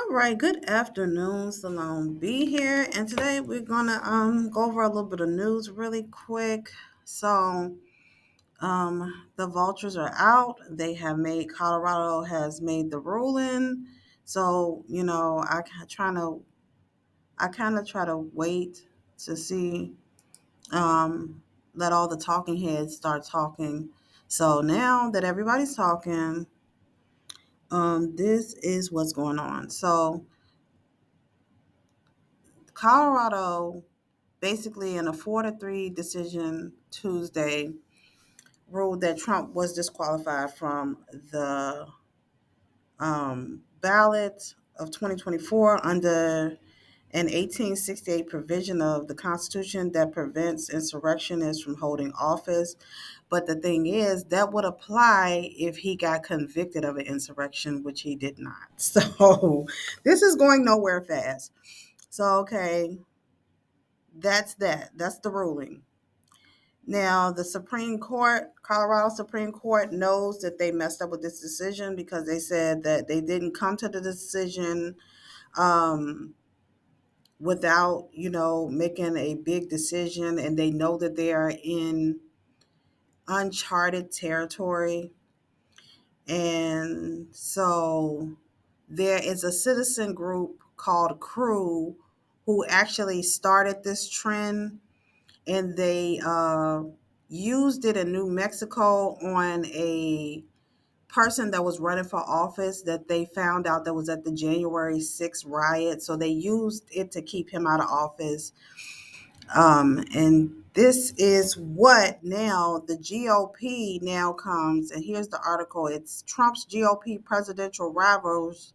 All right, good afternoon, Salone B here, and today we're gonna go over a little bit of news really quick. So, the vultures are out. They have made Colorado has made the ruling. So, I kind of try to wait to see let all the talking heads start talking. So now that everybody's talking, this is what's going on. So Colorado basically in a 4-3 decision Tuesday ruled that Trump was disqualified from the ballot of 2024 under an 1868 provision of the Constitution that prevents insurrectionists from holding office. But the thing is, that would apply if he got convicted of an insurrection, which he did not. So this is going nowhere fast. So, okay, that's that. That's the ruling. Now, the Supreme Court, Colorado Supreme Court, knows that they messed up with this decision because they said that they didn't come to the decision um, without, making a big decision, and they know that they are in uncharted territory. And so there is a citizen group called Crew who actually started this trend, and they used it in New Mexico on a person that was running for office that they found out that was at the January 6th riot. So they used it to keep him out of office. And this is what now the GOP now comes, and here's the article. It's Trump's GOP presidential rivals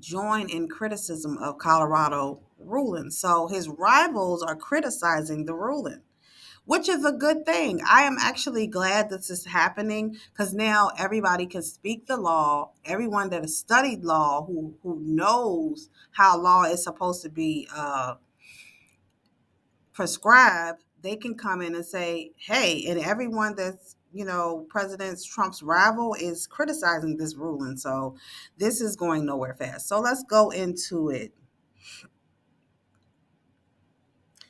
join in criticism of Colorado ruling. So his rivals are criticizing the ruling, which is a good thing. I am actually glad this is happening because now everybody can speak the law. Everyone that has studied law, who knows how law is supposed to be prescribed, they can come in and say, hey, and everyone that's President Trump's rival is criticizing this ruling. So this is going nowhere fast. So let's go into it.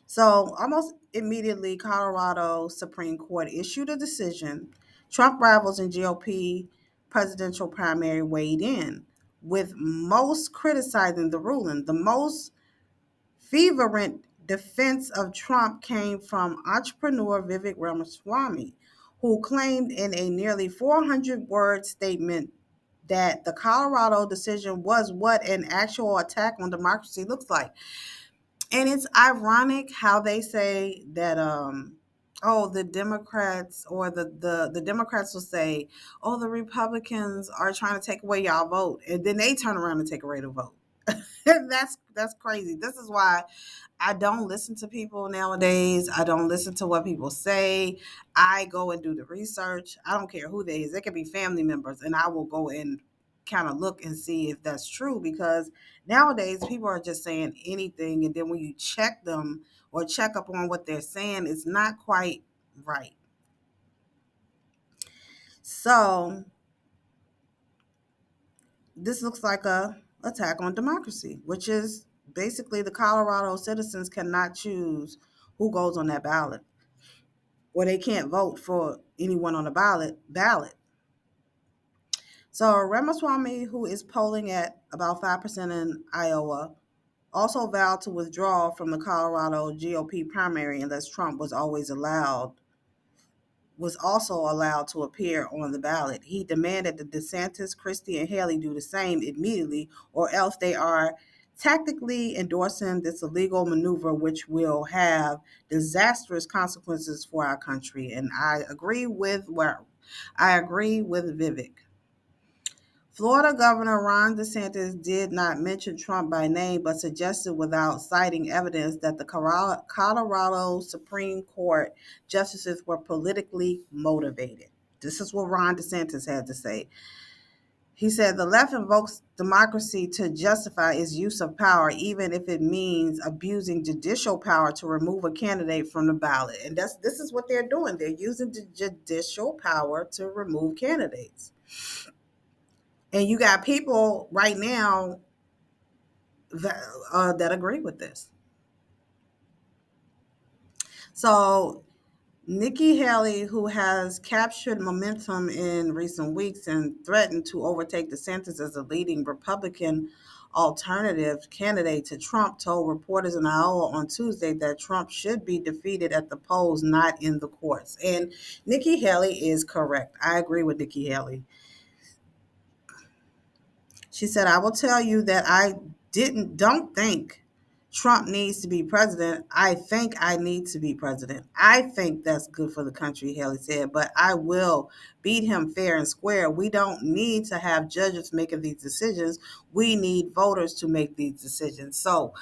So almost immediately, Colorado Supreme Court issued a decision. Trump rivals in GOP presidential primary weighed in, with most criticizing the ruling. The most fervent defense of Trump came from entrepreneur Vivek Ramaswamy, who claimed in a nearly 400-word statement that the Colorado decision was what an actual attack on democracy looks like. And it's ironic how they say that the Democrats or the Democrats will say, oh, the Republicans are trying to take away y'all vote, and then they turn around and take away the vote. That's crazy. This is why I don't listen to people nowadays. I don't listen to what people say. I go and do the research. I don't care who they is. They could be family members, and I will go and kind of look and see if that's true, because nowadays people are just saying anything, and then when you check them or check up on what they're saying, it's not quite right. So this looks like a attack on democracy, which is basically the Colorado citizens cannot choose who goes on that ballot, or they can't vote for anyone on the ballot. So Ramaswamy, who is polling at about 5% in Iowa, also vowed to withdraw from the Colorado GOP primary unless Trump was also allowed to appear on the ballot. He demanded that DeSantis, Christie, and Haley do the same immediately, or else they are tactically endorsing this illegal maneuver, which will have disastrous consequences for our country. And I agree with Vivek. Florida Governor Ron DeSantis did not mention Trump by name, but suggested without citing evidence that the Colorado Supreme Court justices were politically motivated. This is what Ron DeSantis had to say. He said the left invokes democracy to justify its use of power, even if it means abusing judicial power to remove a candidate from the ballot. And this is what they're doing. They're using the judicial power to remove candidates. And you got people right now that agree with this. So Nikki Haley, who has captured momentum in recent weeks and threatened to overtake DeSantis as a leading Republican alternative candidate to Trump, told reporters in Iowa on Tuesday that Trump should be defeated at the polls, not in the courts. And Nikki Haley is correct. I agree with Nikki Haley. She said, I will tell you that I don't think Trump needs to be president. I think I need to be president. I think that's good for the country, Haley said, but I will beat him fair and square. We don't need to have judges making these decisions. We need voters to make these decisions. So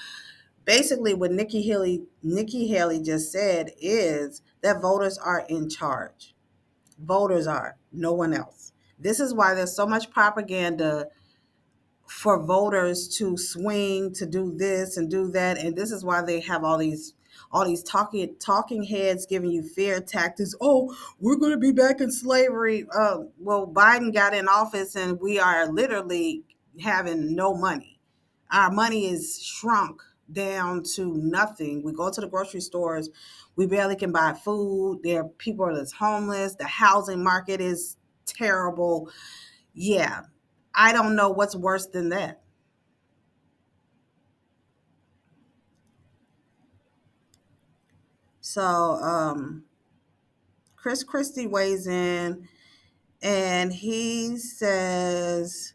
basically what Nikki Haley just said is that voters are in charge. Voters are, no one else. This is why there's so much propaganda for voters to swing, to do this and do that, and this is why they have all these talking heads giving you fear tactics. Oh, we're going to be back in slavery. Well, Biden got in office and we are literally having no money. Our money is shrunk down to nothing. We go to the grocery stores, we barely can buy food. There are people that's homeless. The housing market is terrible. Yeah, I don't know what's worse than that. So, Chris Christie weighs in and he says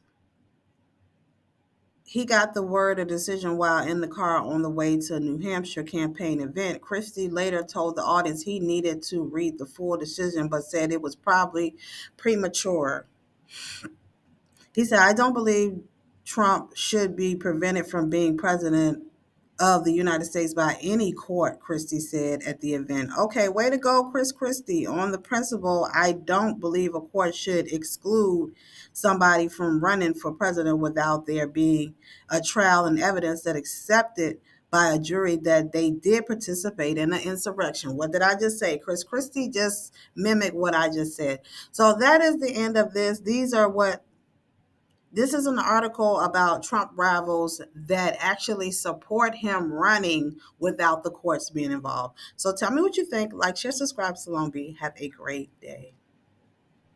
he got the word of decision while in the car on the way to a New Hampshire campaign event. Christie later told the audience he needed to read the full decision, but said it was probably premature. He said, I don't believe Trump should be prevented from being president of the United States by any court, Christie said at the event. Okay, way to go, Chris Christie. On the principle, I don't believe a court should exclude somebody from running for president without there being a trial and evidence that accepted by a jury that they did participate in an insurrection. What did I just say? Chris Christie just mimicked what I just said. So that is the end of this. This is an article about Trump rivals that actually support him running without the courts being involved. So tell me what you think. Like, share, subscribe, Salon B. Have a great day.